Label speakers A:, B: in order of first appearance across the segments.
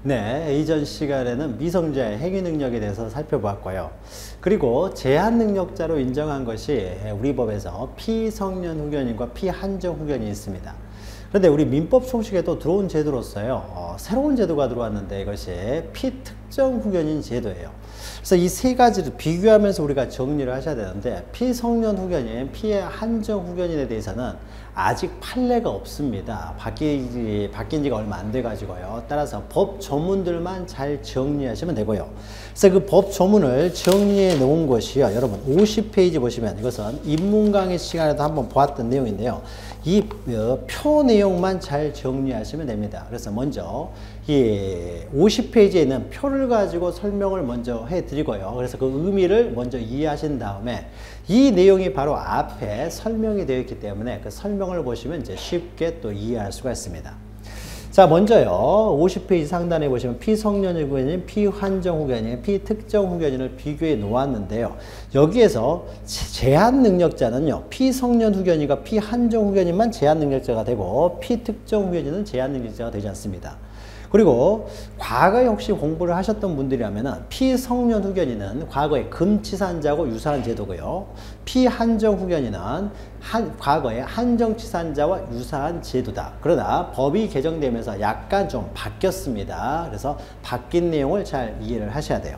A: 네, 이전 시간에는 미성자의 행위 능력에 대해서 살펴보았고요. 그리고 제한 능력자로 인정한 것이 우리 법에서 피성년 후견인과 피한정 후견인이 있습니다. 그런데 우리 민법 총칙에도 들어온 제도로서요, 새로운 제도가 들어왔는데 이것이 피특정 후견인 제도예요. 그래서 이 세 가지를 비교하면서 우리가 정리를 하셔야 되는데, 피성년 후견인, 피한정 후견인에 대해서는 아직 판례가 없습니다. 바뀐 지가 얼마 안 돼 가지고요. 따라서 법 조문들만 잘 정리하시면 되고요. 그래서 그 법 조문을 정리해 놓은 것이요, 여러분 50페이지 보시면 이것은 입문 강의 시간에도 한번 보았던 내용인데요. 이 표 내용만 잘 정리하시면 됩니다. 그래서 먼저 이 50페이지에 있는 표를 가지고 설명을 먼저 해드리고요. 그래서 그 의미를 먼저 이해하신 다음에 이 내용이 바로 앞에 설명이 되어 있기 때문에 그 설명을 보시면 이제 쉽게 또 이해할 수가 있습니다. 자, 먼저요, 50페이지 상단에 보시면 피성년 후견인, 피한정 후견인, 피특정 후견인을 비교해 놓았는데요. 여기에서 제한 능력자는요, 피성년 후견인과 피한정 후견인만 제한 능력자가 되고, 피특정 후견인은 제한 능력자가 되지 않습니다. 그리고 과거에 혹시 공부를 하셨던 분들이라면 피성년 후견인은 과거에 금치산자하고 유사한 제도고요. 피한정 후견인은 과거에 한정치산자와 유사한 제도다. 그러나 법이 개정되면서 약간 좀 바뀌었습니다. 그래서 바뀐 내용을 잘 이해를 하셔야 돼요.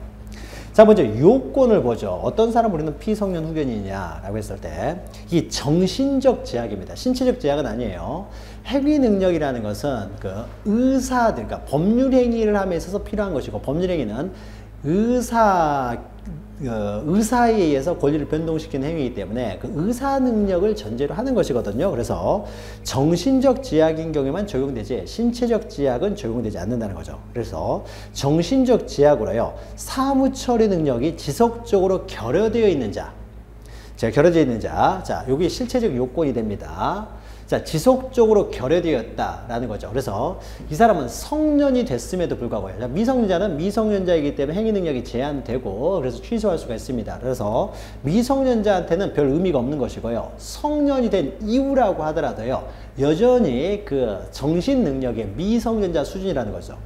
A: 자, 먼저 요건을 보죠. 어떤 사람을 우리는 피성년 후견인이냐라고 했을 때, 이 정신적 제약입니다. 신체적 제약은 아니에요. 행위 능력이라는 것은 그 의사들, 그러니까 법률 행위를 함에 있어서 필요한 것이고, 법률 행위는 의사에 의해서 권리를 변동시키는 행위이기 때문에 그 의사 능력을 전제로 하는 것이거든요. 그래서 정신적 제약인 경우에만 적용되지 신체적 제약은 적용되지 않는다는 거죠. 그래서 정신적 제약으로요, 사무처리 능력이 지속적으로 결여되어 있는 자, 결여되어 있는 자, 자, 여기 실체적 요건이 됩니다. 자, 지속적으로 결여되었다라는 거죠. 그래서 이 사람은 성년이 됐음에도 불구하고, 미성년자는 미성년자이기 때문에 행위 능력이 제한되고, 그래서 취소할 수가 있습니다. 그래서 미성년자한테는 별 의미가 없는 것이고요. 성년이 된 이후라고 하더라도요, 여전히 그 정신 능력의 미성년자 수준이라는 거죠.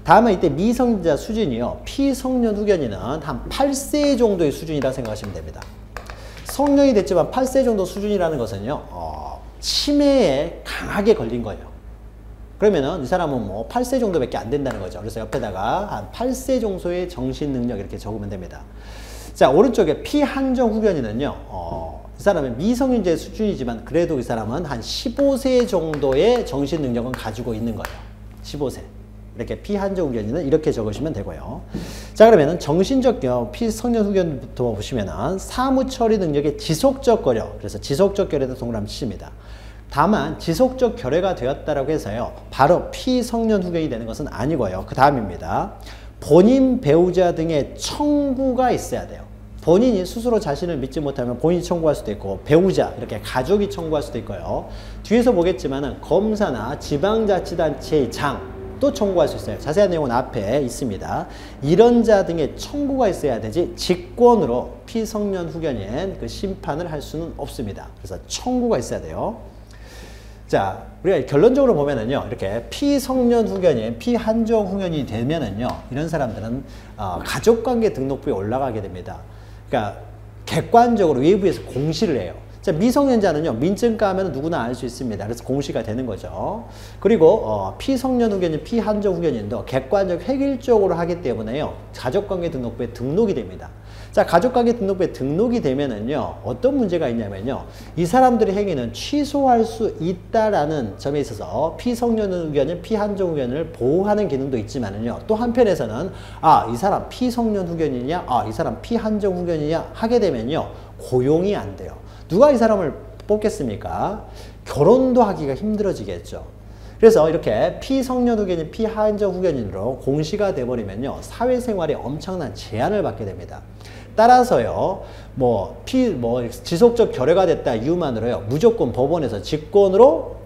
A: 다음에 이때 미성년자 수준이요, 피성년 후견인은 한 8세 정도의 수준이라 생각하시면 됩니다. 성년이 됐지만 8세 정도 수준이라는 것은요, 치매에 강하게 걸린 거예요. 그러면은 이 사람은 뭐 8세 정도밖에 안 된다는 거죠. 그래서 옆에다가 한 8세 정도의 정신 능력 이렇게 적으면 됩니다. 자, 오른쪽에 피한정 후견인은요, 이 사람은 미성년자 수준이지만 그래도 이 사람은 한 15세 정도의 정신 능력은 가지고 있는 거예요. 15세. 이렇게 피한정 후견인은 이렇게 적으시면 되고요. 자, 그러면은 정신적 피성년 후견부터 보시면은 사무처리 능력의 지속적 결여, 그래서 지속적 결여도 동그라미 치십니다. 다만 지속적 결여가 되었다라고 해서요, 바로 피성년 후견이 되는 것은 아니고요. 그 다음입니다. 본인, 배우자 등의 청구가 있어야 돼요. 본인이 스스로 자신을 믿지 못하면 본인이 청구할 수도 있고, 배우자, 이렇게 가족이 청구할 수도 있고요. 뒤에서 보겠지만은 검사나 지방자치단체의 장, 또 청구할 수 있어요. 자세한 내용은 앞에 있습니다. 이런 자 등의 청구가 있어야 되지 직권으로 피성년 후견인 그 심판을 할 수는 없습니다. 그래서 청구가 있어야 돼요. 자, 우리가 결론적으로 보면은요, 이렇게 피성년 후견인, 피한정 후견인이 되면은요, 이런 사람들은 가족관계 등록부에 올라가게 됩니다. 그러니까 객관적으로 외부에서 공시를 해요. 자, 미성년자는요, 민증가 하면 누구나 알 수 있습니다. 그래서 공시가 되는 거죠. 그리고 피성년 후견인, 피한정 후견인도 객관적 획일적으로 하기 때문에요, 가족관계 등록부에 등록이 됩니다. 자, 가족관계 등록부에 등록이 되면은요, 어떤 문제가 있냐면요, 이 사람들의 행위는 취소할 수 있다라는 점에 있어서 피성년 후견인, 피한정 후견인을 보호하는 기능도 있지만은요, 또 한편에서는 이 사람 피성년 후견이냐, 이 사람 피한정 후견이냐 하게 되면요, 고용이 안 돼요. 누가 이 사람을 뽑겠습니까? 결혼도 하기가 힘들어지겠죠. 그래서 이렇게 피성년 후견인, 피한정 후견인으로 공시가 돼버리면요, 사회생활에 엄청난 제한을 받게 됩니다. 따라서요, 지속적 결여가 됐다 이유만으로요, 무조건 법원에서 직권으로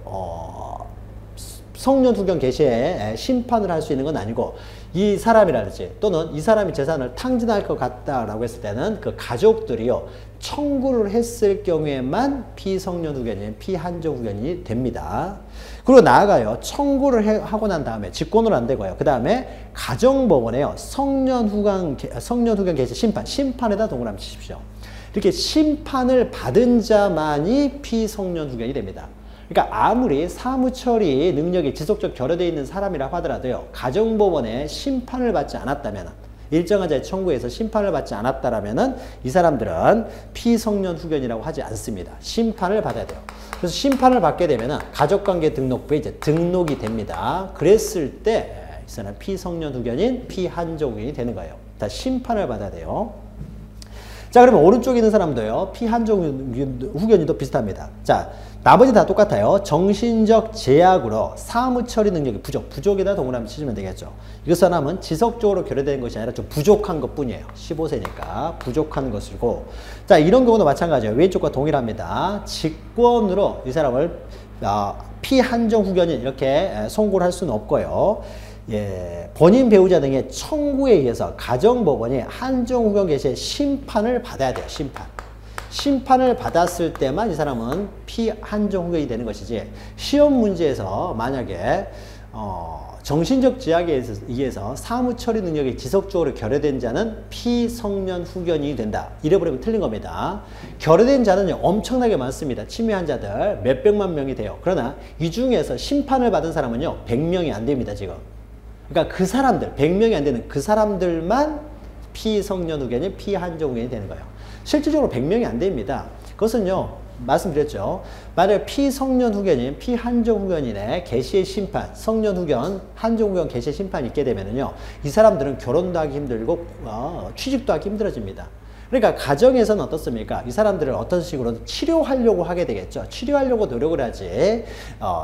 A: 성년 후견 개시에 심판을 할 수 있는 건 아니고 이 사람이라든지 또는 이 사람이 재산을 탕진할 것 같다라고 했을 때는 그 가족들이요 청구를 했을 경우에만 피성년 후견인, 피한정 후견인이 됩니다. 그리고 나아가요 청구를 하고 난 다음에 직권으로 안 되고요. 그 다음에 가정법원에요 성년 후견 개시 심판에다 동그라미 치십시오. 이렇게 심판을 받은 자만이 피성년 후견이 됩니다. 그러니까 아무리 사무처리 능력이 지속적 결여되어 있는 사람이라고 하더라도요. 가정법원에 심판을 받지 않았다면 일정한 자의 청구에서 심판을 받지 않았다라면 이 사람들은 피성년 후견이라고 하지 않습니다. 심판을 받아야 돼요. 그래서 심판을 받게 되면 가족관계 등록부에 이제 등록이 됩니다. 그랬을 때 이 사람 피성년 후견인, 피한정 후견이 되는 거예요. 다 심판을 받아야 돼요. 자, 그러면 오른쪽에 있는 사람도요. 피한정 후견인도 비슷합니다. 자, 나머지 다 똑같아요. 정신적 제약으로 사무처리 능력이 부족에다 동그라미 치시면 되겠죠. 이 사람은 지속적으로 결여된 것이 아니라 좀 부족한 것 뿐이에요. 15세니까 부족한 것이고. 자, 이런 경우도 마찬가지예요. 왼쪽과 동일합니다. 직권으로 이 사람을 피한정 후견인 이렇게 선고를 할 수는 없고요. 예, 본인 배우자 등의 청구에 의해서 가정법원이 한정 후견 개시의 심판을 받아야 돼요. 심판을 받았을 때만 이 사람은 피한정 후견이 되는 것이지 시험 문제에서 만약에 정신적 제약에 의해서 사무처리 능력이 지속적으로 결여된 자는 피성년 후견이 된다. 이래버리면 틀린 겁니다. 결여된 자는 엄청나게 많습니다. 침해한 자들 몇백만 명이 돼요. 그러나 이 중에서 심판을 받은 사람은요 100명이 안 됩니다. 지금. 그러니까 그 사람들 100명이 안 되는 그 사람들만 피성년 후견이 피한정 후견이 되는 거예요. 실질적으로 100명이 안 됩니다. 그것은요 말씀드렸죠. 만약에 피성년 후견인, 피한정 후견인의 개시의 심판, 성년 후견, 한정 후견 개시의 심판이 있게 되면은요 이 사람들은 결혼도 하기 힘들고 취직도 하기 힘들어집니다. 그러니까 가정에서는 어떻습니까? 이 사람들을 어떤 식으로 치료하려고 하게 되겠죠. 치료하려고 노력을 하지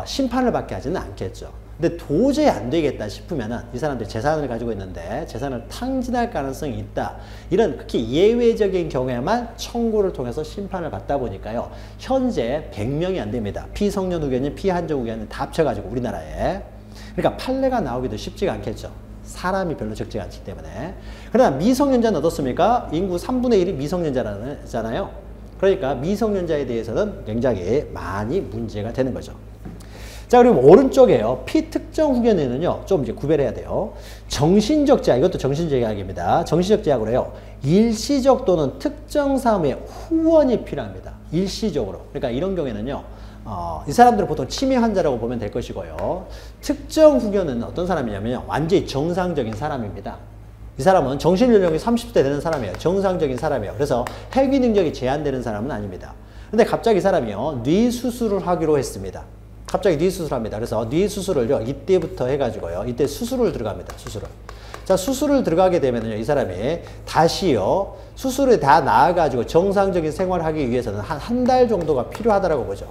A: 심판을 받게 하지는 않겠죠. 근데 도저히 안 되겠다 싶으면은 이 사람들이 재산을 가지고 있는데 재산을 탕진할 가능성이 있다. 이런 극히 예외적인 경우에만 청구를 통해서 심판을 받다 보니까요. 현재 100명이 안 됩니다. 피성년 후견인, 피한정 후견인 다 합쳐가지고 우리나라에. 그러니까 판례가 나오기도 쉽지가 않겠죠. 사람이 별로 적지가 않기 때문에. 그러나 미성년자는 어떻습니까? 인구 3분의 1이 미성년자잖아요. 그러니까 미성년자에 대해서는 굉장히 많이 문제가 되는 거죠. 자, 그리고 오른쪽에요. 피특정 후견에는요, 좀 이제 구별해야 돼요. 정신적 제약, 이것도 정신적 제약입니다. 정신적 제약으로요, 일시적 또는 특정 사무의 후원이 필요합니다. 일시적으로. 그러니까 이런 경우에는요, 이 사람들은 보통 치매 환자라고 보면 될 것이고요. 특정 후견은 어떤 사람이냐면요, 완전히 정상적인 사람입니다. 이 사람은 정신연령이 30대 되는 사람이에요. 정상적인 사람이에요. 그래서 회귀 능력이 제한되는 사람은 아닙니다. 근데 갑자기 이 사람이요, 뇌 수술을 하기로 했습니다. 갑자기 뇌 수술을 합니다. 그래서 뇌 수술을요, 이때부터 해가지고요, 이때 수술을 들어갑니다. 수술을. 자, 수술을 들어가게 되면요, 이 사람이 다시요, 수술을 다 나아가지고 정상적인 생활을 하기 위해서는 한 달 정도가 필요하다라고 보죠.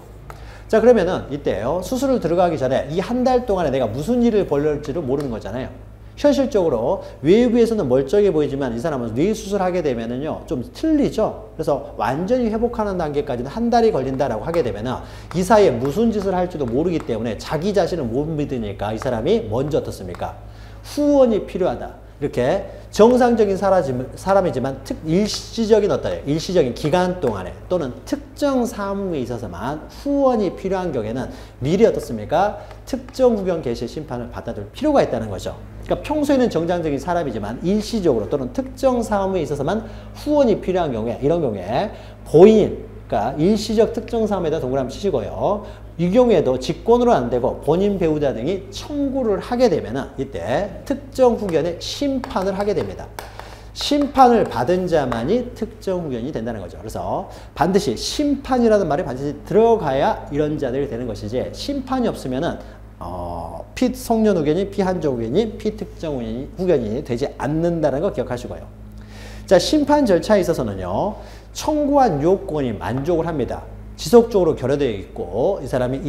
A: 자, 그러면은 이때요, 수술을 들어가기 전에 이 한 달 동안에 내가 무슨 일을 벌일지를 모르는 거잖아요. 현실적으로 외부에서는 멀쩡해 보이지만 이 사람은 뇌 수술하게 되면은요 좀 틀리죠. 그래서 완전히 회복하는 단계까지는 한 달이 걸린다라고 하게 되면은 이 사이에 무슨 짓을 할지도 모르기 때문에 자기 자신을 못 믿으니까 이 사람이 먼저 어떻습니까? 후원이 필요하다. 이렇게 정상적인 사람이지만 일시적인 일시적인 기간 동안에 또는 특정 사무에 있어서만 후원이 필요한 경우에는 미리 어떻습니까? 특정 후견 개시 심판을 받아둘 필요가 있다는 거죠. 그러니까 평소에는 정상적인 사람이지만 일시적으로 또는 특정 사무에 있어서만 후원이 필요한 경우에, 이런 경우에 본인, 그러니까 일시적 특정 사무에다 동그라미 치시고요. 이 경우에도 직권으로 안 되고 본인 배우자 등이 청구를 하게 되면은 이때 특정 후견의 심판을 하게 됩니다. 심판을 받은 자만이 특정 후견이 된다는 거죠. 그래서 반드시 심판이라는 말이 반드시 들어가야 이런 자들이 되는 것이지, 심판이 없으면은 피성년 후견이, 피한정 후견이, 피특정 후견이 되지 않는다는 거 기억하시고요. 자, 심판 절차에 있어서는요, 청구한 요건이 만족을 합니다. 지속적으로 결여되어 있고 이 사람이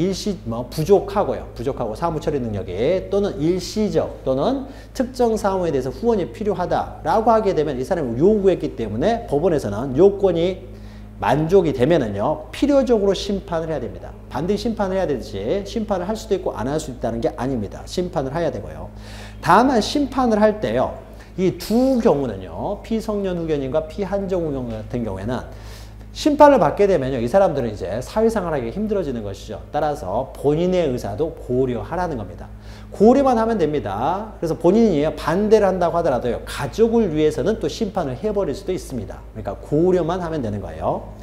A: 부족하고 사무처리 능력이 또는 일시적 또는 특정 사무에 대해서 후원이 필요하다라고 하게 되면 이 사람이 요구했기 때문에 법원에서는 요건이 만족이 되면은요, 필요적으로 심판을 해야 됩니다. 반드시 심판을 해야 되지, 심판을 할 수도 있고 안 할 수 있다는 게 아닙니다. 심판을 해야 되고요. 다만 심판을 할 때요, 이 두 경우는요, 피성년 후견인과 피한정 후견 같은 경우에는 심판을 받게 되면요, 이 사람들은 이제 사회생활하기 힘들어지는 것이죠. 따라서 본인의 의사도 고려하라는 겁니다. 고려만 하면 됩니다. 그래서 본인이 반대를 한다고 하더라도요, 가족을 위해서는 또 심판을 해버릴 수도 있습니다. 그러니까 고려만 하면 되는 거예요.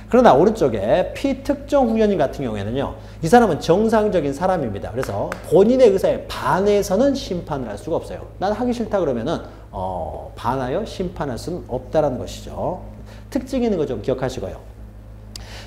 A: 그러나 오른쪽에 피특정 후견인 같은 경우에는요, 이 사람은 정상적인 사람입니다. 그래서 본인의 의사에 반해서는 심판을 할 수가 없어요. 난 하기 싫다 그러면은 반하여 심판할 수는 없다라는 것이죠. 특징이 있는 거 좀 기억하시고요.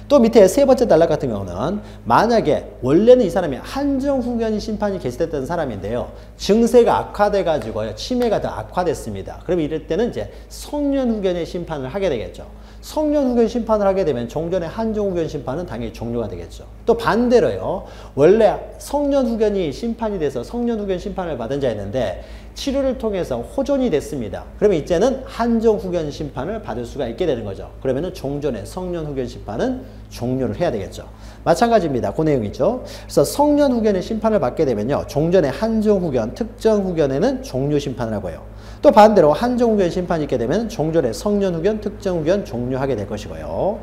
A: 또 밑에 세 번째 단락 같은 경우는 만약에 원래는 이 사람이 한정 후견인 심판이 개시됐던 사람인데요, 증세가 악화돼 가지고요, 치매가 더 악화됐습니다. 그럼 이럴 때는 이제 성년 후견의 심판을 하게 되겠죠. 성년 후견 심판을 하게 되면 종전의 한정 후견 심판은 당연히 종료가 되겠죠. 또 반대로요, 원래 성년 후견이 심판이 돼서 성년 후견 심판을 받은 자였는데 치료를 통해서 호전이 됐습니다. 그러면 이제는 한정 후견 심판을 받을 수가 있게 되는 거죠. 그러면은 종전의 성년 후견 심판은 종료를 해야 되겠죠. 마찬가지입니다. 그 내용이죠. 그래서 성년 후견의 심판을 받게 되면요, 종전의 한정 후견, 특정 후견에는 종료 심판을 하고요. 또 반대로 한정 후견 심판이 있게 되면 종전의 성년 후견, 특정 후견 종료하게 될 것이고요.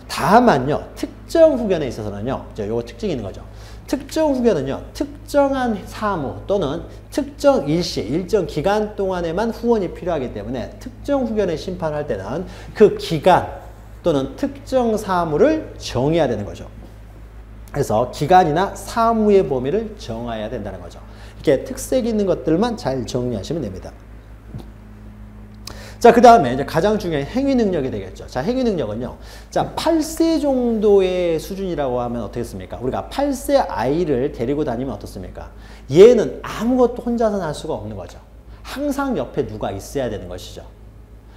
A: 다만요, 특정 후견에 있어서는요, 요거 특징이 있는 거죠. 특정 후견은요, 특정한 사무 또는 특정 일시, 일정 기간 동안에만 후원이 필요하기 때문에 특정 후견의 심판을 할 때는 그 기간 또는 특정 사무를 정해야 되는 거죠. 그래서 기간이나 사무의 범위를 정해야 된다는 거죠. 이렇게 특색 있는 것들만 잘 정리하시면 됩니다. 자, 그 다음에 이제 가장 중요한 행위 능력이 되겠죠. 자, 행위 능력은요, 자, 8세 정도의 수준이라고 하면 어떻겠습니까? 우리가 8세 아이를 데리고 다니면 어떻습니까? 얘는 아무것도 혼자서는 할 수가 없는 거죠. 항상 옆에 누가 있어야 되는 것이죠.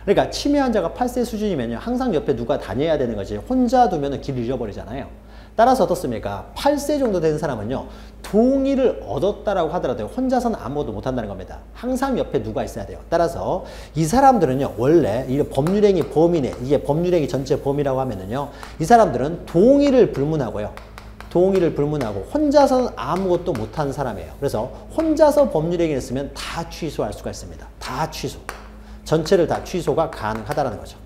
A: 그러니까 치매 환자가 8세 수준이면요, 항상 옆에 누가 다녀야 되는 거지, 혼자 두면 길 잃어버리잖아요. 따라서 어떻습니까? 8세 정도 된 사람은요, 동의를 얻었다라고 하더라도 혼자서는 아무것도 못한다는 겁니다. 항상 옆에 누가 있어야 돼요. 따라서 이 사람들은요, 원래 이 법률행위 범위네, 이게 법률행위 전체 범위라고 하면은요, 이 사람들은 동의를 불문하고요, 동의를 불문하고 혼자서는 아무것도 못하는 사람이에요. 그래서 혼자서 법률행위를 했으면 다 취소할 수가 있습니다. 다 취소. 전체를 다 취소가 가능하다는 거죠.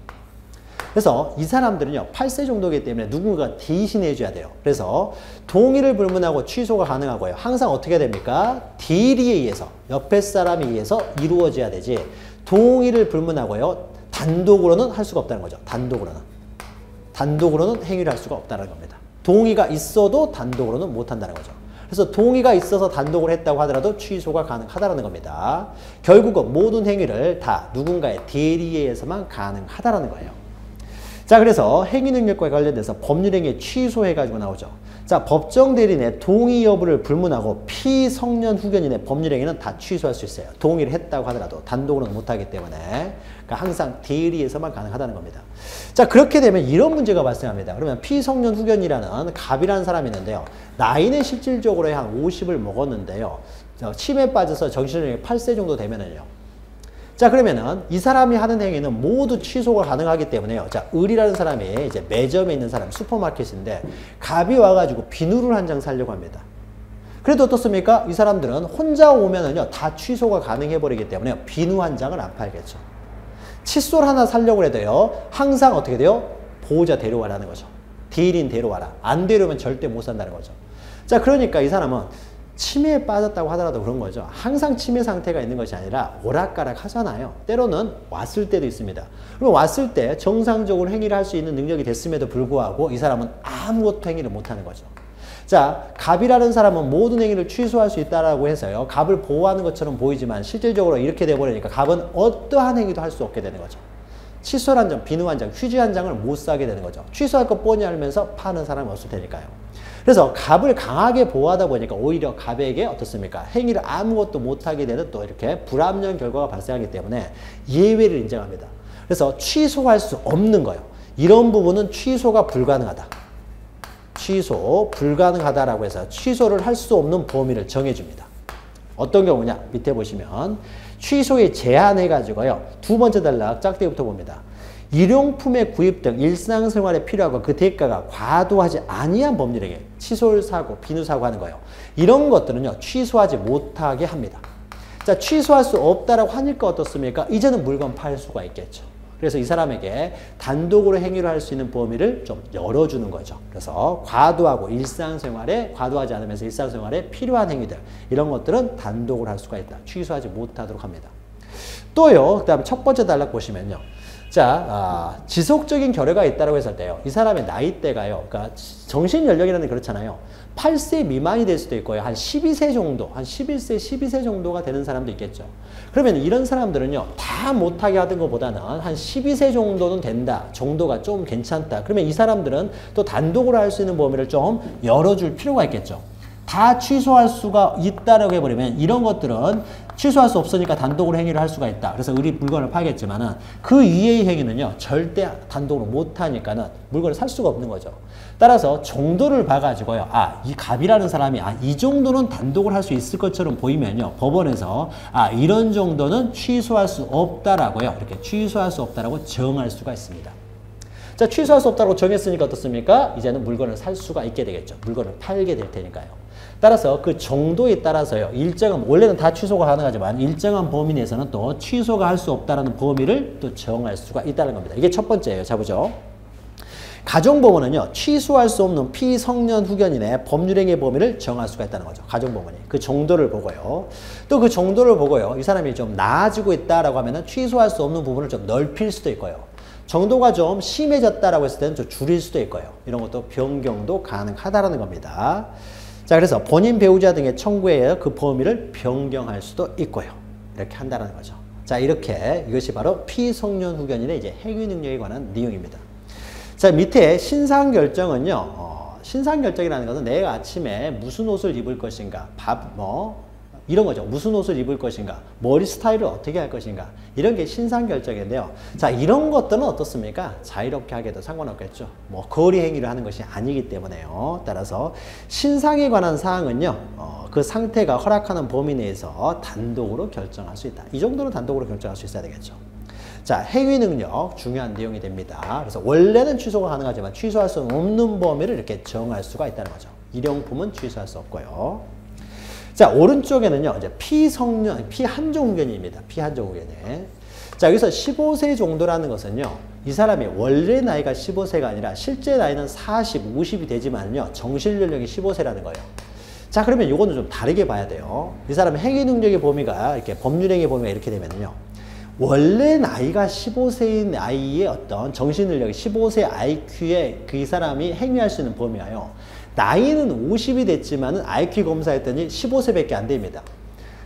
A: 그래서 이 사람들은요, 8세 정도이기 때문에 누군가가 대신해 줘야 돼요. 그래서 동의를 불문하고 취소가 가능하고요. 항상 어떻게 됩니까? 대리에 의해서, 옆에 사람에 의해서 이루어져야 되지, 동의를 불문하고요, 단독으로는 할 수가 없다는 거죠. 단독으로는 행위를 할 수가 없다는 겁니다. 동의가 있어도 단독으로는 못 한다는 거죠. 그래서 동의가 있어서 단독을 했다고 하더라도 취소가 가능하다는 겁니다. 결국은 모든 행위를 다 누군가의 대리에 의해서만 가능하다는 거예요. 자, 그래서 행위 능력과 관련돼서 법률행위 취소해가지고 나오죠. 자, 법정 대리인의 동의 여부를 불문하고 피성년 후견인의 법률행위는 다 취소할 수 있어요. 동의를 했다고 하더라도 단독으로는 못하기 때문에. 그러니까 항상 대리에서만 가능하다는 겁니다. 자, 그렇게 되면 이런 문제가 발생합니다. 그러면 피성년 후견이라는 갑이라는 사람이 있는데요, 나이는 실질적으로 한 50을 먹었는데요, 치매에 빠져서 정신력이 8세 정도 되면은요, 자, 그러면은 이 사람이 하는 행위는 모두 취소가 가능하기 때문에요. 자, 을이라는 사람이 이제 매점에 있는 사람, 슈퍼마켓인데 갑이 와가지고 비누를 한 장 사려고 합니다. 그래도 어떻습니까? 이 사람들은 혼자 오면은요, 다 취소가 가능해버리기 때문에 비누 한 장을 안 팔겠죠. 칫솔 하나 사려고 해도요, 항상 어떻게 돼요? 보호자 데려와라는 거죠. 대리인 데려와라. 안 데려오면 절대 못 산다는 거죠. 자, 그러니까 이 사람은 치매에 빠졌다고 하더라도 그런 거죠. 항상 치매 상태가 있는 것이 아니라 오락가락 하잖아요. 때로는 왔을 때도 있습니다. 그럼 왔을 때 정상적으로 행위를 할 수 있는 능력이 됐음에도 불구하고 이 사람은 아무것도 행위를 못하는 거죠. 자, 갑이라는 사람은 모든 행위를 취소할 수 있다라고 해서요, 갑을 보호하는 것처럼 보이지만 실질적으로 이렇게 돼버리니까 갑은 어떠한 행위도 할 수 없게 되는 거죠. 칫솔 한 장, 비누 한 장, 휴지 한 장을 못 사게 되는 거죠. 취소할 거 뻔히 알면서 파는 사람이 없을 테니까요. 그래서 갑을 강하게 보호하다 보니까 오히려 갑에게 어떻습니까? 행위를 아무것도 못하게 되는 또 이렇게 불합리한 결과가 발생하기 때문에 예외를 인정합니다. 그래서 취소할 수 없는 거예요. 이런 부분은 취소가 불가능하다. 취소 불가능하다라고 해서 취소를 할 수 없는 범위를 정해줍니다. 어떤 경우냐? 밑에 보시면 취소에 제한해가지고요. 두 번째 단락 짝대기부터 봅니다. 일용품의 구입 등 일상생활에 필요하고 그 대가가 과도하지 아니한 법률행위, 취소사고, 비누사고 하는 거예요. 이런 것들은요, 취소하지 못하게 합니다. 자, 취소할 수 없다라고 하니까 어떻습니까? 이제는 물건 팔 수가 있겠죠. 그래서 이 사람에게 단독으로 행위를 할 수 있는 범위를 좀 열어주는 거죠. 그래서 과도하고 일상생활에, 과도하지 않으면서 일상생활에 필요한 행위들, 이런 것들은 단독으로 할 수가 있다. 취소하지 못하도록 합니다. 또요, 그 다음에 첫 번째 단락 보시면요. 자, 지속적인 결여가 있다고 했을 때요. 이 사람의 나이대가요. 그러니까 정신연령이라는 게 그렇잖아요. 8세 미만이 될 수도 있고요. 한 12세 정도, 한 11세, 12세 정도가 되는 사람도 있겠죠. 그러면 이런 사람들은요. 다 못하게 하던 것보다는 한 12세 정도는 된다. 정도가 좀 괜찮다. 그러면 이 사람들은 또 단독으로 할 수 있는 범위를 좀 열어줄 필요가 있겠죠. 다 취소할 수가 있다라고 해버리면 이런 것들은 취소할 수 없으니까 단독으로 행위를 할 수가 있다. 그래서 우리 물건을 팔겠지만은 그 이외의 행위는요. 절대 단독으로 못하니까는 물건을 살 수가 없는 거죠. 따라서 정도를 봐가지고요. 이 갑이라는 사람이 이 정도는 단독으로 할 수 있을 것처럼 보이면요. 법원에서 이런 정도는 취소할 수 없다라고요. 이렇게 취소할 수 없다라고 정할 수가 있습니다. 자, 취소할 수 없다고 정했으니까 어떻습니까? 이제는 물건을 살 수가 있게 되겠죠. 물건을 팔게 될 테니까요. 따라서 그 정도에 따라서요. 일정한, 원래는 다 취소가 가능하지만 일정한 범위 내에서는 또 취소가 할 수 없다는 범위를 또 정할 수가 있다는 겁니다. 이게 첫 번째예요. 자, 보죠. 가정법원은요. 취소할 수 없는 피성년 후견인의 법률행위 범위를 정할 수가 있다는 거죠. 가정법원이. 그 정도를 보고요. 또 그 정도를 보고요. 이 사람이 좀 나아지고 있다라고 하면은 취소할 수 없는 부분을 좀 넓힐 수도 있고요. 정도가 좀 심해졌다라고 했을 때는 좀 줄일 수도 있고요. 이런 것도 변경도 가능하다라는 겁니다. 자, 그래서 본인 배우자 등의 청구에 의해 그 범위를 변경할 수도 있고요. 이렇게 한다는 거죠. 자, 이렇게 이것이 바로 피성년 후견인의 이제 행위 능력에 관한 내용입니다. 자, 밑에 신상 결정은요. 신상 결정이라는 것은 내가 아침에 무슨 옷을 입을 것인가, 이런 거죠. 무슨 옷을 입을 것인가, 머리 스타일을 어떻게 할 것인가, 이런 게 신상 결정인데요. 자, 이런 것들은 어떻습니까? 자유롭게 하게도 상관없겠죠. 거리 행위를 하는 것이 아니기 때문에요. 따라서 신상에 관한 사항은요, 그 상태가 허락하는 범위 내에서 단독으로 결정할 수 있다. 이 정도는 단독으로 결정할 수 있어야 되겠죠. 자, 행위 능력 중요한 내용이 됩니다. 그래서 원래는 취소가 가능하지만 취소할 수 없는 범위를 이렇게 정할 수가 있다는 거죠. 일용품은 취소할 수 없고요. 자, 오른쪽에는요, 이제 피한정 후견인입니다. 피한정 후견인. 자, 여기서 15세 정도라는 것은요, 이 사람이 원래 나이가 15세가 아니라 실제 나이는 40, 50이 되지만요, 정신연령이 15세라는 거예요. 자, 그러면 이거는 좀 다르게 봐야 돼요. 이 사람의 행위 능력의 범위가, 이렇게 법률행위 범위가 이렇게 되면요, 원래 나이가 15세인 아이의 어떤 정신능력이 15세 IQ에 그 사람이 행위할 수 있는 범위와요. 나이는 50이 됐지만은 IQ 검사했더니 15세밖에 안 됩니다.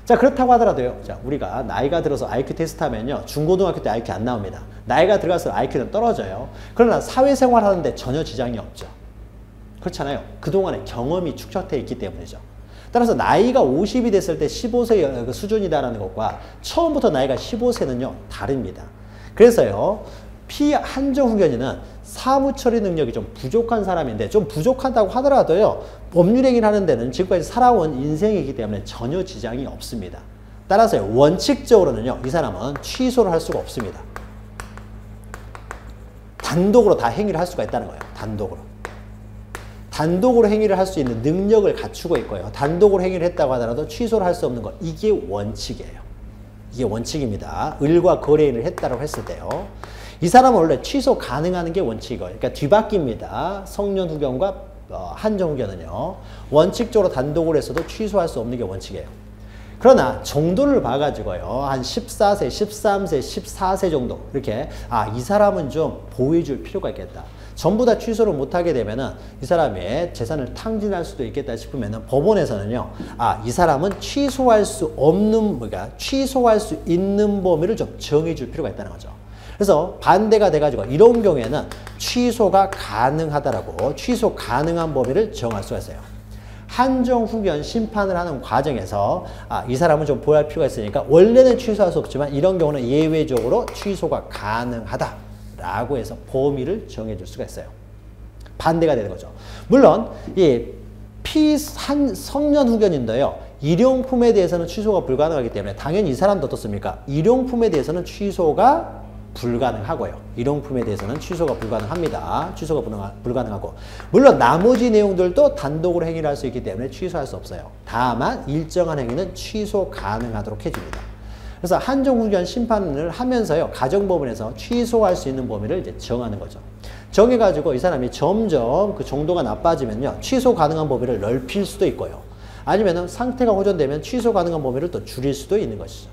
A: 자, 그렇다고 하더라도요. 자, 우리가 나이가 들어서 IQ 테스트 하면요. 중고등학교 때 IQ 안 나옵니다. 나이가 들어갈수록 IQ는 떨어져요. 그러나 사회생활 하는데 전혀 지장이 없죠. 그렇잖아요. 그동안에 경험이 축적되어 있기 때문이죠. 따라서 나이가 50이 됐을 때 15세 수준이다라는 것과 처음부터 나이가 15세는요. 다릅니다. 그래서요. 피한정 후견인은 사무처리 능력이 좀 부족한 사람인데 좀 부족하다고 하더라도요. 법률행위를 하는 데는 지금까지 살아온 인생이기 때문에 전혀 지장이 없습니다. 따라서 원칙적으로는요. 이 사람은 취소를 할 수가 없습니다. 단독으로 다 행위를 할 수가 있다는 거예요. 단독으로 행위를 할 수 있는 능력을 갖추고 있고요. 단독으로 행위를 했다고 하더라도 취소를 할 수 없는 것. 이게 원칙이에요. 이게 원칙입니다. 을과 거래인을 했다고 했을 때요. 이 사람은 원래 취소 가능한 게 원칙이에요. 그러니까 뒤바뀝니다. 성년 후견과 한정 후견은요. 원칙적으로 단독으로 해서도 취소할 수 없는 게 원칙이에요. 그러나 정도를 봐가지고요. 한 14세, 13세, 14세 정도 이렇게 이 사람은 좀 보호해줄 필요가 있겠다. 전부 다 취소를 못하게 되면은 이 사람의 재산을 탕진할 수도 있겠다 싶으면은 법원에서는요. 이 사람은 취소할 수 없는, 취소할 수 있는 범위를 좀 정해줄 필요가 있다는 거죠. 그래서 반대가 돼가지고 이런 경우에는 취소가 가능하다라고 취소 가능한 범위를 정할 수가 있어요. 한정 후견 심판을 하는 과정에서 이 사람은 좀 보호할 필요가 있으니까 원래는 취소할 수 없지만 이런 경우는 예외적으로 취소가 가능하다라고 해서 범위를 정해줄 수가 있어요. 반대가 되는 거죠. 물론 이 피성년 후견인데요. 일용품에 대해서는 취소가 불가능하기 때문에 당연히 이 사람도 어떻습니까? 일용품에 대해서는 취소가 불가능하고요. 일용품에 대해서는 취소가 불가능합니다. 취소가 불가능하고 물론 나머지 내용들도 단독으로 행위를 할 수 있기 때문에 취소할 수 없어요. 다만 일정한 행위는 취소 가능하도록 해줍니다. 그래서 한정후견 심판을 하면서요. 가정법원에서 취소할 수 있는 범위를 이제 정하는 거죠. 정해가지고 이 사람이 점점 그 정도가 나빠지면요. 취소 가능한 범위를 넓힐 수도 있고요. 아니면은 상태가 호전되면 취소 가능한 범위를 또 줄일 수도 있는 것이죠.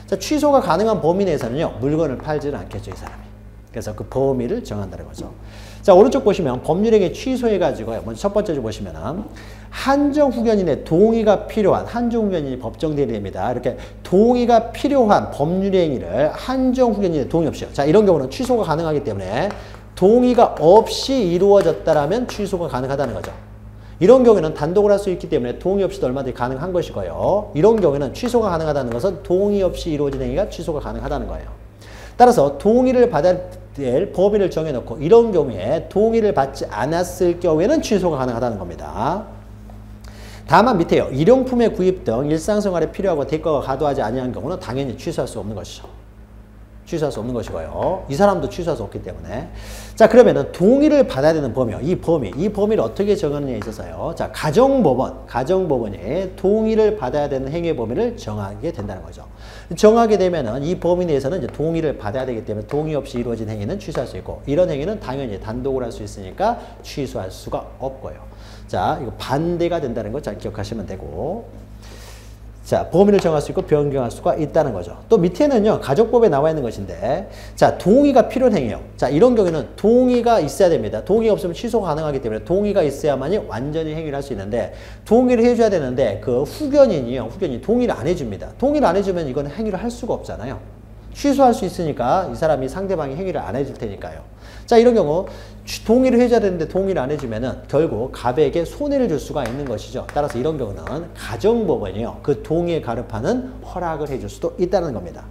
A: 자, 취소가 가능한 범위 내에서는요. 물건을 팔지는 않겠죠. 이 사람이. 그래서 그 범위를 정한다는 거죠. 자, 오른쪽 보시면 법률행위 취소해가지고요. 먼저 첫 번째 좀 보시면은 한정후견인의 동의가 필요한 한정후견인이 법정대리입니다. 이렇게 동의가 필요한 법률행위를 한정후견인의 동의 없이요. 자, 이런 경우는 취소가 가능하기 때문에 동의가 없이 이루어졌다라면 취소가 가능하다는 거죠. 이런 경우에는 단독으로 할 수 있기 때문에 동의 없이도 얼마든지 가능한 것이고요. 이런 경우에는 취소가 가능하다는 것은 동의 없이 이루어진 행위가 취소가 가능하다는 거예요. 따라서 동의를 받아야 될 범위를 정해놓고 이런 경우에 동의를 받지 않았을 경우에는 취소가 가능하다는 겁니다. 다만 밑에요. 일용품의 구입 등 일상생활에 필요하고 대가가 과도하지 아니한 경우는 당연히 취소할 수 없는 것이죠. 취소할 수 없는 것이고요. 이 사람도 취소할 수 없기 때문에. 자, 그러면은 동의를 받아야 되는 범위요. 이 범위를 어떻게 정하느냐에 있어서요. 자, 가정법원이 동의를 받아야 되는 행위 범위를 정하게 된다는 거죠. 정하게 되면은 이 범위 내에서는 이제 동의를 받아야 되기 때문에 동의 없이 이루어진 행위는 취소할 수 있고 이런 행위는 당연히 단독으로 할 수 있으니까 취소할 수가 없고요. 자, 이거 반대가 된다는 거 잘 기억하시면 되고. 자, 범위를 정할 수 있고 변경할 수가 있다는 거죠. 또 밑에는요, 가정법에 나와 있는 것인데, 자, 동의가 필요한 행위요. 자, 이런 경우에는 동의가 있어야 됩니다. 동의가 없으면 취소가 가능하기 때문에 동의가 있어야만이 완전히 행위를 할 수 있는데, 동의를 해줘야 되는데, 그 후견인이 동의를 안 해줍니다. 동의를 안 해주면 이건 행위를 할 수가 없잖아요. 취소할 수 있으니까 이 사람이 상대방이 행위를 안 해줄 테니까요. 자, 이런 경우 동의를 해줘야 되는데 동의를 안 해주면은 결국 갑에게 손해를 줄 수가 있는 것이죠. 따라서 이런 경우는 가정법원이요. 그 동의에 가름하는 허락을 해줄 수도 있다는 겁니다.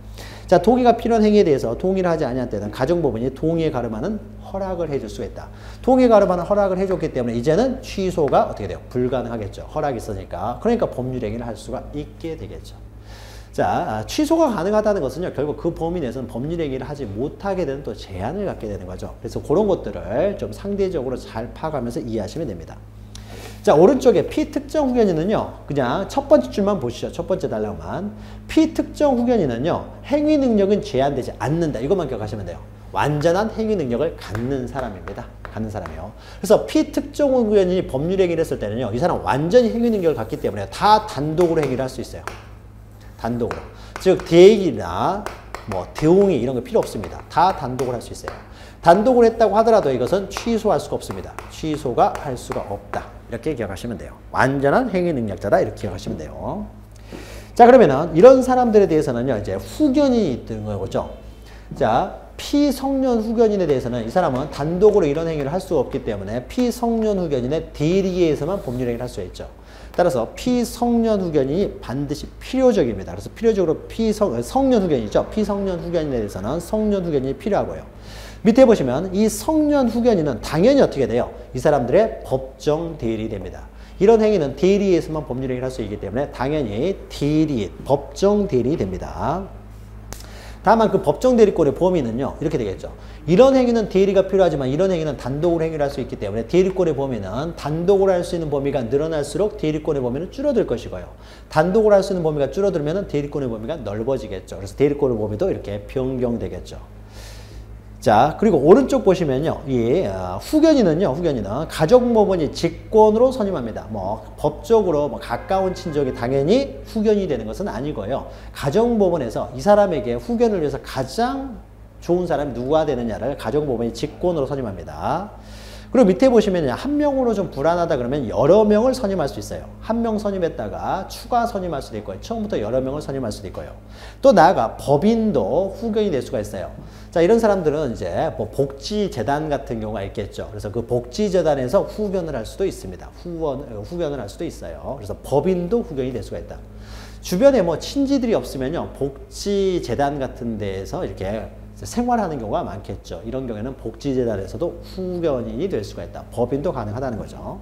A: 자, 동의가 필요한 행위에 대해서 동의를 하지 아니할 때는 가정법원이 동의에 가름하는 허락을 해줄 수가 있다. 동의에 가름하는 허락을 해줬기 때문에 이제는 취소가 어떻게 돼요? 불가능하겠죠. 허락이 있으니까. 그러니까 법률행위를 할 수가 있게 되겠죠. 자, 취소가 가능하다는 것은요, 결국 그 범위 내에서는 법률행위를 하지 못하게 되는 또 제한을 갖게 되는 거죠. 그래서 그런 것들을 좀 상대적으로 잘 파악하면서 이해하시면 됩니다. 자, 오른쪽에 피특정 후견인은요, 그냥 첫 번째 줄만 보시죠. 첫 번째 단락만. 피특정 후견인은요, 행위 능력은 제한되지 않는다. 이것만 기억하시면 돼요. 완전한 행위 능력을 갖는 사람입니다. 갖는 사람이요. 그래서 피특정 후견인이 법률행위를 했을 때는요, 이 사람 완전히 행위 능력을 갖기 때문에 다 단독으로 행위를 할 수 있어요. 단독으로. 즉 대의나 뭐 대응이 이런 거 필요 없습니다. 다 단독으로 할 수 있어요. 단독으로 했다고 하더라도 이것은 취소할 수가 없습니다. 취소가 할 수가 없다. 이렇게 기억하시면 돼요. 완전한 행위 능력자다. 이렇게 기억하시면 돼요. 자, 그러면은 이런 사람들에 대해서는요, 이제 후견인이 있는 거죠. 자, 피성년 후견인에 대해서는 이 사람은 단독으로 이런 행위를 할 수가 없기 때문에 피성년 후견인의 대리에서만 법률행위를 할 수 있죠. 따라서 피성년 후견인이 반드시 필요적입니다. 그래서 필요적으로 성년 후견이죠. 피성년 후견인에 대해서는 성년 후견인이 필요하고요. 밑에 보시면 이 성년 후견인은 당연히 어떻게 돼요? 이 사람들의 법정 대리 됩니다. 이런 행위는 대리에서만 법률행위를 할 수 있기 때문에 당연히 법정 대리 됩니다. 다만 그 법정 대리권의 범위는요, 이렇게 되겠죠. 이런 행위는 대리가 필요하지만 이런 행위는 단독으로 행위를 할 수 있기 때문에 대리권의 범위는 단독으로 할 수 있는 범위가 늘어날수록 대리권의 범위는 줄어들 것이고요. 단독으로 할 수 있는 범위가 줄어들면 대리권의 범위가 넓어지겠죠. 그래서 대리권의 범위도 이렇게 변경되겠죠. 자, 그리고 오른쪽 보시면요, 이 후견인은 가정법원이 직권으로 선임합니다. 뭐 법적으로 뭐 가까운 친족이 당연히 후견이 되는 것은 아니고요. 가정법원에서 이 사람에게 후견을 위해서 가장 좋은 사람이 누가 되느냐를 가정법원이 직권으로 선임합니다. 그리고 밑에 보시면 한 명으로 좀 불안하다 그러면 여러 명을 선임할 수 있어요. 한 명 선임했다가 추가 선임할 수도 있고요. 처음부터 여러 명을 선임할 수도 있고요. 또 나아가 법인도 후견이 될 수가 있어요. 자, 이런 사람들은 이제 뭐 복지재단 같은 경우가 있겠죠. 그래서 그 복지재단에서 후견을 할 수도 있습니다. 후견을 할 수도 있어요. 그래서 법인도 후견이 될 수가 있다. 주변에 뭐 친지들이 없으면요, 복지재단 같은 데에서 이렇게 생활하는 경우가 많겠죠. 이런 경우에는 복지재단에서도 후견인이 될 수가 있다. 법인도 가능하다는 거죠.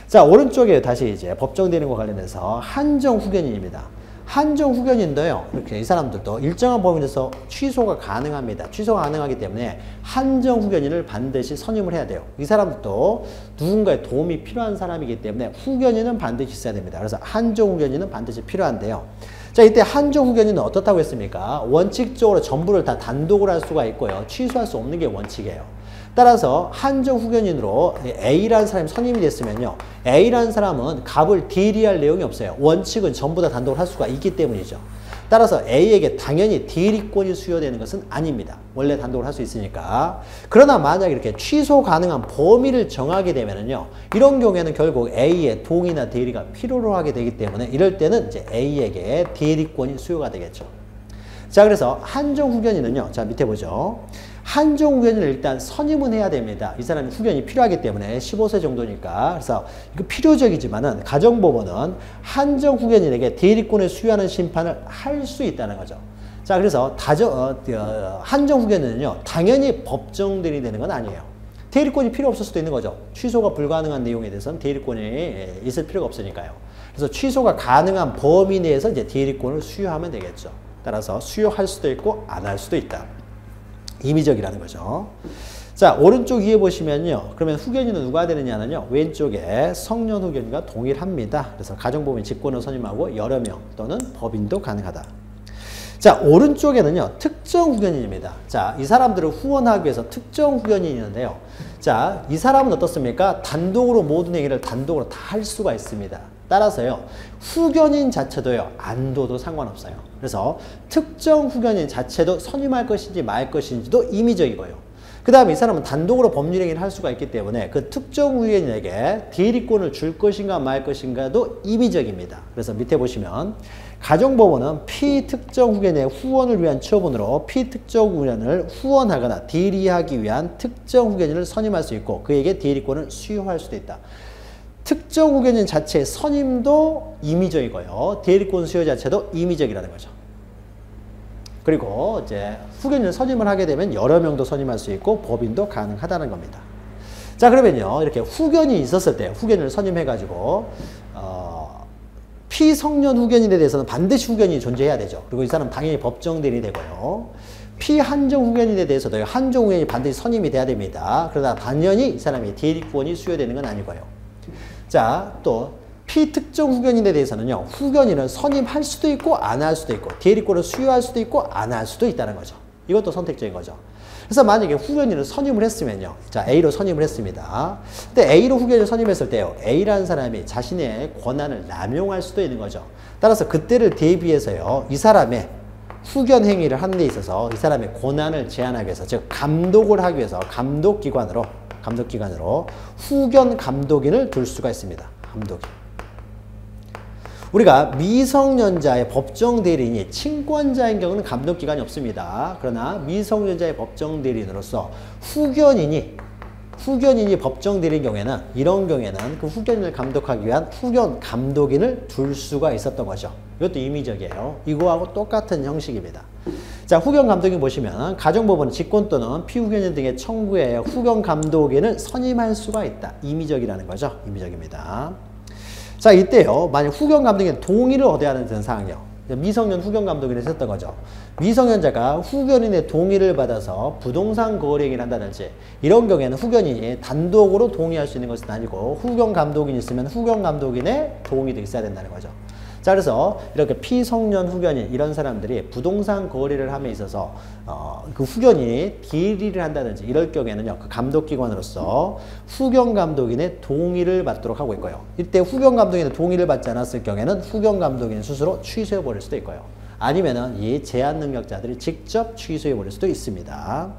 A: 자, 오른쪽에 다시 이제 법정 대리인과 관련해서 한정 후견인입니다. 한정 후견인도요. 이렇게 이 사람들도 일정한 범위 내에서 취소가 가능합니다. 취소가 가능하기 때문에 한정 후견인을 반드시 선임을 해야 돼요. 이 사람들도 누군가의 도움이 필요한 사람이기 때문에 후견인은 반드시 있어야 됩니다. 그래서 한정 후견인은 반드시 필요한데요. 자, 이때 한정 후견인은 어떻다고 했습니까? 원칙적으로 전부를 다 단독으로 할 수가 있고요. 취소할 수 없는 게 원칙이에요. 따라서 한정 후견인으로 A라는 사람이 선임이 됐으면요. A라는 사람은 값을 딜이할 내용이 없어요. 원칙은 전부 다 단독으로 할 수가 있기 때문이죠. 따라서 A에게 당연히 딜이권이 수여되는 것은 아닙니다. 원래 단독으로 할 수 있으니까. 그러나 만약 이렇게 취소 가능한 범위를 정하게 되면은요. 이런 경우에는 결국 A의 동의나 대리가 필요로 하게 되기 때문에 이럴 때는 이제 A에게 딜이권이 수여가 되겠죠. 자, 그래서 한정 후견인은요. 자, 밑에 보죠. 한정 후견인을 일단 선임은 해야 됩니다. 이 사람이 후견이 필요하기 때문에 15세 정도니까. 그래서 이거 필요적이지만은 가정법원은 한정 후견인에게 대리권을 수여하는 심판을 할 수 있다는 거죠. 자, 그래서 한정 후견인은요. 당연히 법정 대리인이 되는 건 아니에요. 대리권이 필요 없을 수도 있는 거죠. 취소가 불가능한 내용에 대해서는 대리권이 있을 필요가 없으니까요. 그래서 취소가 가능한 범위 내에서 이제 대리권을 수여하면 되겠죠. 따라서 수여할 수도 있고 안 할 수도 있다. 임의적이라는 거죠. 자, 오른쪽 위에 보시면요. 그러면 후견인은 누가 되느냐는요. 왼쪽에 성년 후견인과 동일합니다. 그래서 가정법인 직권을 선임하고 여러 명 또는 법인도 가능하다. 자, 오른쪽에는요. 특정 후견인입니다. 자, 이 사람들을 후원하기 위해서 특정 후견인이 있는데요. 자, 이 사람은 어떻습니까? 단독으로 모든 행위를 단독으로 다 할 수가 있습니다. 따라서요. 후견인 자체도요. 안 둬도 상관없어요. 그래서 특정 후견인 자체도 선임할 것인지 말 것인지도 임의적이고요. 그 다음에 이 사람은 단독으로 법률 행위를 할 수가 있기 때문에 그 특정 후견인에게 대리권을 줄 것인가 말 것인가도 임의적입니다. 그래서 밑에 보시면 가정법원은 피특정 후견인의 후원을 위한 처분으로 피특정 후견인을 후원하거나 대리하기 위한 특정 후견인을 선임할 수 있고 그에게 대리권을 수여할 수도 있다. 특정 후견인 자체의 선임도 임의적이고요. 대리권 수여 자체도 임의적이라는 거죠. 그리고 이제 후견인을 선임을 하게 되면 여러 명도 선임할 수 있고 법인도 가능하다는 겁니다. 자, 그러면요. 이렇게 후견이 있었을 때 후견인을 선임해가지고 피성년 후견인에 대해서는 반드시 후견인이 존재해야 되죠. 그리고 이 사람 당연히 법정 대리인이 되고요. 피한정 후견인에 대해서도 한정 후견인이 반드시 선임이 돼야 됩니다. 그러다 당연히 이 사람이 대리권이 수여되는 건 아니고요. 자, 또 피특정 후견인에 대해서는요. 후견인을 선임할 수도 있고 안 할 수도 있고 대리권을 수여할 수도 있고 안 할 수도 있다는 거죠. 이것도 선택적인 거죠. 그래서 만약에 후견인을 선임을 했으면요. 자, A로 선임을 했습니다. 근데 A로 후견인을 선임했을 때요. A라는 사람이 자신의 권한을 남용할 수도 있는 거죠. 따라서 그때를 대비해서요. 이 사람의 후견 행위를 하는 데 있어서 이 사람의 권한을 제한하기 위해서 즉 감독을 하기 위해서 감독기관으로 후견 감독인을 둘 수가 있습니다. 감독인. 우리가 미성년자의 법정 대리인이 친권자인 경우는 감독기관이 없습니다. 그러나 미성년자의 법정 대리인으로서 후견인이 법정 대리인 경우에는 이런 경우에는 그 후견인을 감독하기 위한 후견 감독인을 둘 수가 있었던 거죠. 이것도 임의적이에요. 이거하고 똑같은 형식입니다. 자, 후견 감독인 보시면 가정법원은 직권 또는 피후견인 등의 청구에 후견 감독인을 선임할 수가 있다. 임의적이라는 거죠. 임의적입니다. 자, 이때요. 만약 후견 감독인 동의를 얻어야 하는 상황이요. 미성년 후견 감독인을 했었던 거죠. 미성년자가 후견인의 동의를 받아서 부동산 거래 얘기를 한다든지 이런 경우에는 후견인이 단독으로 동의할 수 있는 것은 아니고 후견 감독인이 있으면 후견 감독인의 동의도 있어야 된다는 거죠. 자, 그래서 이렇게 피성년 후견인 이런 사람들이 부동산 거래를 함에 있어서 그 후견인이 대리를 한다든지 이럴 경우에는요. 그 감독기관으로서 후견 감독인의 동의를 받도록 하고 있고요. 이때 후견 감독인의 동의를 받지 않았을 경우에는 후견 감독인 스스로 취소해 버릴 수도 있고요. 아니면은 이 제한 능력자들이 직접 취소해 버릴 수도 있습니다.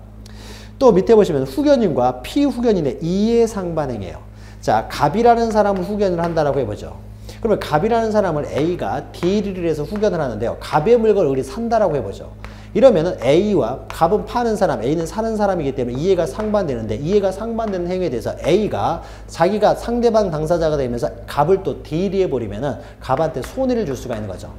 A: 또 밑에 보시면 후견인과 피후견인의 이해상반행이에요. 자, 갑이라는 사람을 후견을 한다라고 해보죠. 그러면 갑이라는 사람을 A가 대리를 해서 후견을 하는데요. 갑의 물건을 우리 산다라고 해보죠. 이러면은 A와 갑은 파는 사람, A는 사는 사람이기 때문에 이해가 상반되는데 이해가 상반되는 행위에 대해서 A가 자기가 상대방 당사자가 되면서 갑을 또 대리해버리면은 갑한테 손해를 줄 수가 있는 거죠.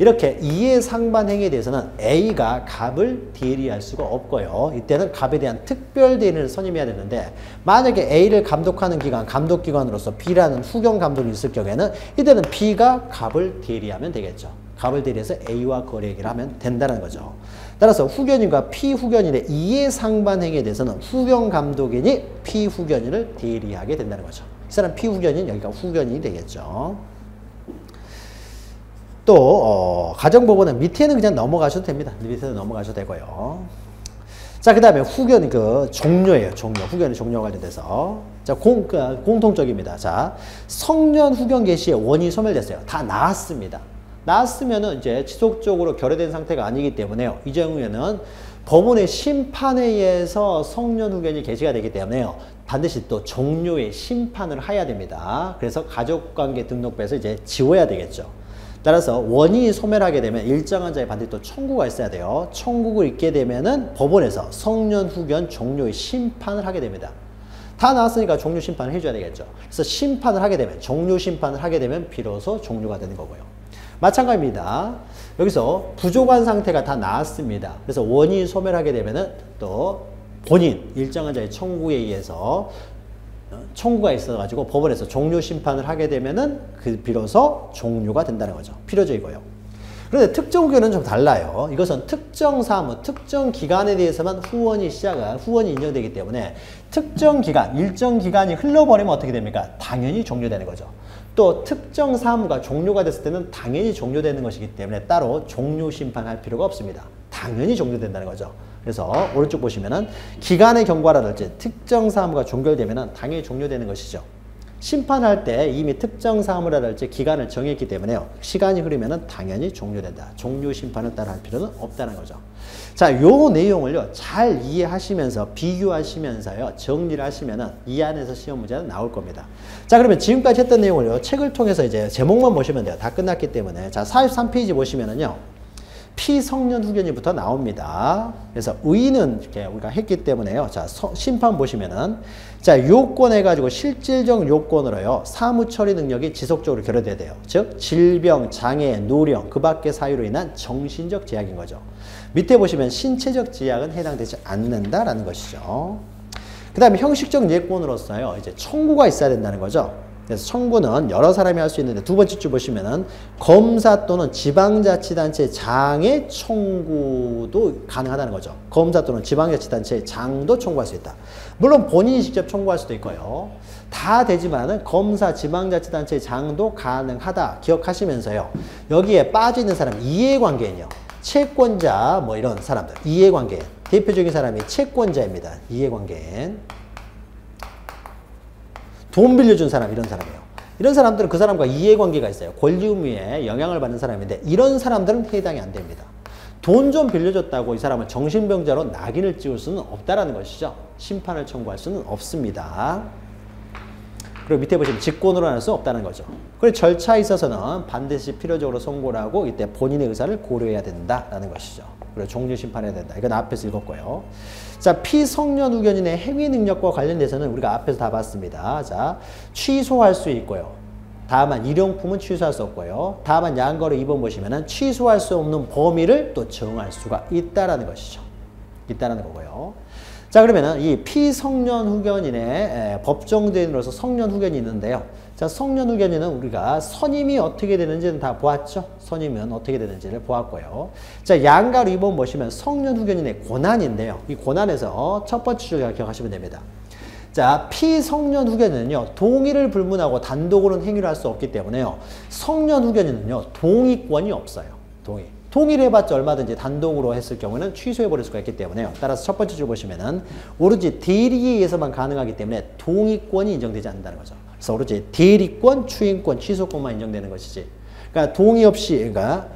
A: 이렇게 이해상반 행위에 대해서는 A가 갑을 대리할 수가 없고요. 이때는 갑에 대한 특별 대리를 선임해야 되는데 만약에 A를 감독하는 기관, 감독기관으로서 B라는 후견 감독이 있을 경우에는 이때는 B가 갑을 대리하면 되겠죠. 갑을 대리해서 A와 거래 얘기를 하면 된다는 거죠. 따라서 후견인과 피후견인의 이해상반행위에 대해서는 후견감독인이 피후견인을 대리하게 된다는 거죠. 이 사람 피후견인, 여기가 후견인이 되겠죠. 또 가정법원은 밑에는 그냥 넘어가셔도 됩니다. 밑에는 넘어가셔도 되고요. 자, 그 다음에 후견 종료예요. 종료. 후견의 종료와 관련돼서. 자, 공통적입니다. 자, 성년 후견 개시에 원인이 소멸됐어요. 다 나왔습니다. 나왔으면은 이제 지속적으로 결여된 상태가 아니기 때문에요. 이 경우에는 법원의 심판에 의해서 성년 후견이 개시가 되기 때문에요. 반드시 또 종료의 심판을 해야 됩니다. 그래서 가족관계 등록부에서 이제 지워야 되겠죠. 따라서 원인이 소멸하게 되면 일정한 자에 반드시 또 청구가 있어야 돼요. 청구가 있게 되면은 법원에서 성년 후견 종료의 심판을 하게 됩니다. 다 나왔으니까 종료 심판을 해줘야 되겠죠. 그래서 심판을 하게 되면, 종료 심판을 하게 되면 비로소 종료가 되는 거고요. 마찬가지입니다. 여기서 부족한 상태가 다 나왔습니다. 그래서 원인이 소멸하게 되면은 또 본인, 일정한 자의 청구에 의해서 청구가 있어가지고 법원에서 종료 심판을 하게 되면은 그 비로소 종료가 된다는 거죠. 필요적이고요. 그런데 특정 후견은 좀 달라요. 이것은 특정 사무, 특정 기간에 대해서만 후원이 인정되기 때문에 특정 기간, 일정 기간이 흘러버리면 어떻게 됩니까? 당연히 종료되는 거죠. 또 특정 사무가 종료가 됐을 때는 당연히 종료되는 것이기 때문에 따로 종료 심판할 필요가 없습니다. 당연히 종료된다는 거죠. 그래서 오른쪽 보시면은 기간의 경과라든지 특정 사무가 종결되면은 당연히 종료되는 것이죠. 심판할 때 이미 특정 사무라든지 기간을 정했기 때문에요. 시간이 흐르면은 당연히 종료된다. 종료 심판을 따라 할 필요는 없다는 거죠. 자, 요 내용을요 잘 이해하시면서 비교하시면서요 정리를 하시면은 이 안에서 시험 문제는 나올 겁니다. 자, 그러면 지금까지 했던 내용을요 책을 통해서 이제 제목만 보시면 돼요. 다 끝났기 때문에. 자, 43페이지 보시면은요. 피성년 후견인부터 나옵니다. 그래서 의의는 이렇게 우리가 했기 때문에요. 자, 심판 보시면은 자, 요건 해가지고 실질적 요건으로요. 사무 처리 능력이 지속적으로 결여돼야 돼요. 즉, 질병, 장애, 노령, 그 밖의 사유로 인한 정신적 제약인 거죠. 밑에 보시면 신체적 제약은 해당되지 않는다라는 것이죠. 그 다음에 형식적 예권으로서요. 이제 청구가 있어야 된다는 거죠. 그래서 청구는 여러 사람이 할 수 있는데 두 번째 줄 보시면은 검사 또는 지방자치단체 장의 청구도 가능하다는 거죠. 검사 또는 지방자치단체 장도 청구할 수 있다. 물론 본인이 직접 청구할 수도 있고요. 다 되지만은 검사, 지방자치단체 장도 가능하다. 기억하시면서요. 여기에 빠져 있는 사람 이해관계인요. 채권자 뭐 이런 사람들 이해관계인 대표적인 사람이 채권자입니다. 이해관계인. 돈 빌려준 사람 이런 사람이에요. 이런 사람들은 그 사람과 이해관계가 있어요. 권리 의무에 영향을 받는 사람인데 이런 사람들은 해당이 안 됩니다. 돈 좀 빌려줬다고 이 사람을 정신병자로 낙인을 찍을 수는 없다라는 것이죠. 심판을 청구할 수는 없습니다. 그리고 밑에 보시면 직권으로 할 수 없다는 거죠. 그리고 절차에 있어서는 반드시 필요적으로 선고를 하고 이때 본인의 의사를 고려해야 된다라는 것이죠. 그리고 종료 심판해야 된다. 이건 앞에서 읽었고요. 자, 피성년 후견인의 행위 능력과 관련돼서는 우리가 앞에서 다 봤습니다. 자, 취소할 수 있고요. 다만 일용품은 취소할 수 없고요. 다만 양거로 2번 보시면은 취소할 수 없는 범위를 또 정할 수가 있다라는 것이죠. 있다라는 거고요. 자, 그러면은 이 피성년 후견인의 법정대인으로서 성년 후견이 있는데요. 자, 성년 후견인은 우리가 선임이 어떻게 되는지는 다 보았죠. 선임은 어떻게 되는지를 보았고요. 자, 양가로 2번 보시면 성년 후견인의 권한인데요. 이 권한에서 첫 번째 줄 기억하시면 됩니다. 자, 피성년 후견인은요, 동의를 불문하고 단독으로는 행위를 할 수 없기 때문에요. 성년 후견인은요, 동의권이 없어요. 동의를 해봤자 얼마든지 단독으로 했을 경우는 취소해버릴 수가 있기 때문에요. 따라서 첫 번째 줄 보시면은 오로지 대리에 의해서만 가능하기 때문에 동의권이 인정되지 않는다는 거죠. 그래서 오로지 대리권, 추인권, 취소권만 인정되는 것이지. 그러니까 동의 없이, 그러니까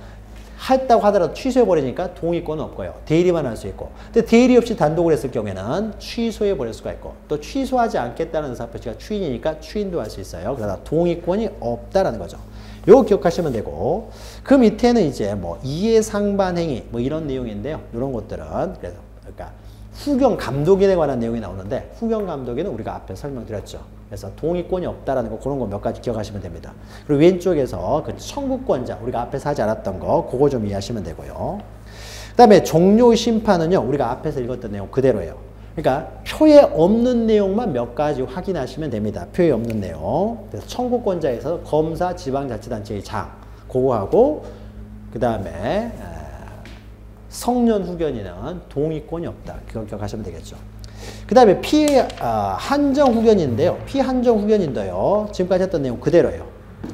A: 했다고 하더라도 취소해버리니까 동의권은 없고요. 대리만 할 수 있고. 근데 대리 없이 단독을 했을 경우에는 취소해버릴 수가 있고, 또 취소하지 않겠다는 의사표시가 추인이니까 추인도 할 수 있어요. 그러나 동의권이 없다라는 거죠. 요거 기억하시면 되고, 그 밑에는 이제 뭐 이해상반행위 뭐 이런 내용인데요. 이런 것들은 그래서 그러니까 후견 감독인에 관한 내용이 나오는데 후견 감독인은 우리가 앞에 설명드렸죠. 그래서 동의권이 없다라는 거 그런 거 몇 가지 기억하시면 됩니다. 그리고 왼쪽에서 그 청구권자 우리가 앞에서 하지 않았던 거 그거 좀 이해하시면 되고요. 그다음에 종료 심판은요. 우리가 앞에서 읽었던 내용 그대로예요. 그러니까 표에 없는 내용만 몇 가지 확인하시면 됩니다. 표에 없는 내용. 그래서 청구권자에서 검사, 지방자치단체의 장 그거하고 그 다음에 성년 후견인은 동의권이 없다. 그걸 기억하시면 되겠죠. 그 다음에 피한정 후견인인데요. 피한정 후견인도요. 지금까지 했던 내용 그대로예요.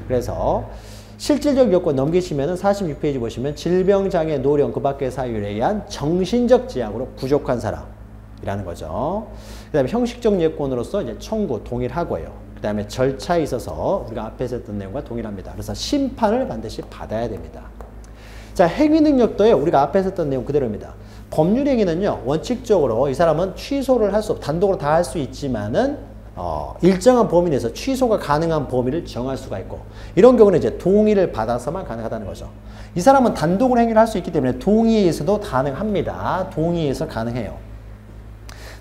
A: 그래서 실질적 요건 넘기시면 46페이지 보시면 질병장애, 노령, 그 밖의 사유에 의한 정신적 지향으로 부족한 사람이라는 거죠. 그 다음에 형식적 예권으로서 이제 청구, 동일하고요. 그 다음에 절차에 있어서 우리가 앞에서 했던 내용과 동일합니다. 그래서 심판을 반드시 받아야 됩니다. 자, 행위 능력도요. 우리가 앞에서 했던 내용 그대로입니다. 법률 행위는요. 원칙적으로 이 사람은 취소를 할 수 없고 단독으로 다 할 수 있지만은 일정한 범위 내에서 취소가 가능한 범위를 정할 수가 있고 이런 경우는 이제 동의를 받아서만 가능하다는 거죠. 이 사람은 단독으로 행위를 할 수 있기 때문에 동의에 의해서도 가능합니다. 동의에 의해서 가능해요.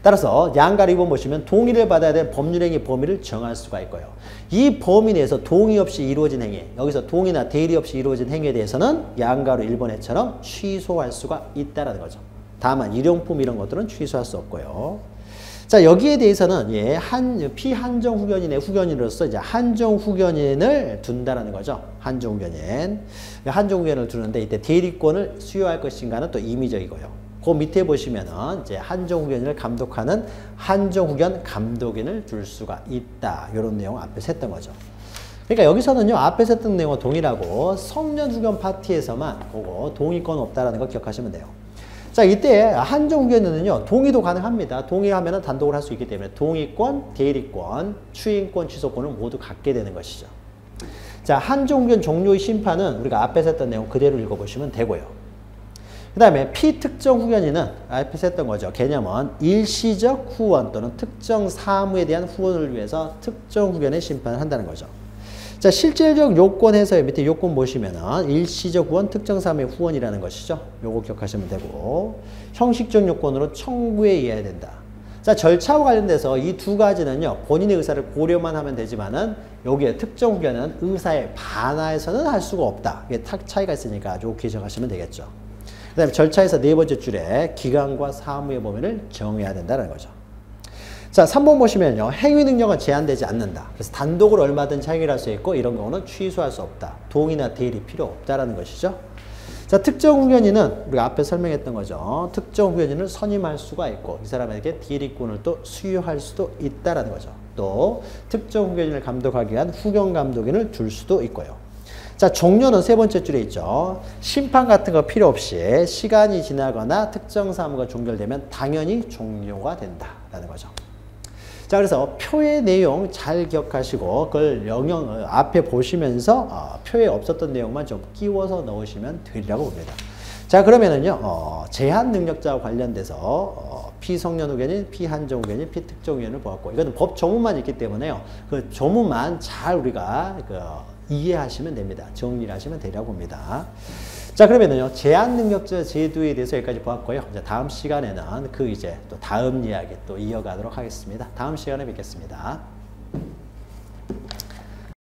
A: 따라서 양가 2번 보시면 동의를 받아야 될 법률행위 범위를 정할 수가 있고요. 이 범위 내에서 동의 없이 이루어진 행위, 여기서 동의나 대리 없이 이루어진 행위에 대해서는 양가로 1번에처럼 취소할 수가 있다는 거죠. 다만 일용품 이런 것들은 취소할 수 없고요. 자, 여기에 대해서는 피한정 후견인의 후견인으로서 이제 한정 후견인을 둔다라는 거죠. 한정 후견인. 한정 후견인을 두는데 이때 대리권을 수여할 것인가는 또 임의적이고요. 그 밑에 보시면은 이제 한정 후견인을 감독하는 한정 후견 감독인을 둘 수가 있다. 이런 내용 앞에서 했던 거죠. 그러니까 여기서는요, 앞에서 했던 내용과 동일하고 성년 후견 파티에서만 그거 동의권 없다라는 거 기억하시면 돼요. 자, 이때 한정 후견인은요, 동의도 가능합니다. 동의하면 단독으로 할 수 있기 때문에 동의권, 대리권, 추인권, 취소권을 모두 갖게 되는 것이죠. 자, 한정 후견 종료의 심판은 우리가 앞에서 했던 내용 그대로 읽어보시면 되고요. 그 다음에 피특정 후견인은 앞에서 했던 거죠. 개념은 일시적 후원 또는 특정 사무에 대한 후원을 위해서 특정 후견의 심판을 한다는 거죠. 자, 실질적 요건 해서요. 밑에 요건 보시면은 일시적 후원, 특정 사무의 후원이라는 것이죠. 요거 기억하시면 되고, 형식적 요건으로 청구에 의해야 된다. 자, 절차와 관련돼서 이 두 가지는요, 본인의 의사를 고려만 하면 되지만은 여기에 특정 후견은 의사에 반하여서는 할 수가 없다. 이게 차이가 있으니까 요 기억하시면 되겠죠. 그 다음에 절차에서 네 번째 줄에 기간과 사무의 범위를 정해야 된다는 거죠. 자, 3번 보시면요. 행위 능력은 제한되지 않는다. 그래서 단독으로 얼마든지 행위를 할 수 있고 이런 경우는 취소할 수 없다. 동의나 대리 필요 없다라는 것이죠. 자, 특정 후견인은 우리가 앞에 설명했던 거죠. 특정 후견인을 선임할 수가 있고 이 사람에게 대리권을 또 수여할 수도 있다라는 거죠. 또 특정 후견인을 감독하기 위한 후견 감독인을 둘 수도 있고요. 자, 종료는 세 번째 줄에 있죠. 심판 같은 거 필요 없이 시간이 지나거나 특정 사무가 종결되면 당연히 종료가 된다라는 거죠. 자, 그래서 표의 내용 잘 기억하시고 그걸 앞에 보시면서 표에 없었던 내용만 좀 끼워서 넣으시면 되리라고 봅니다. 자, 그러면은요, 제한 능력자와 관련돼서 피성년 후견인, 피한정 후견인, 피특정 후견인을 보았고 이거는 법 조문만 있기 때문에요. 그 조문만 잘 우리가 이해하시면 됩니다. 정리를 하시면 되리라고 봅니다. 자, 그러면은요, 제한 능력자 제도에 대해서 여기까지 보았고요. 이제 다음 시간에는 또 다음 이야기 또 이어가도록 하겠습니다. 다음 시간에 뵙겠습니다.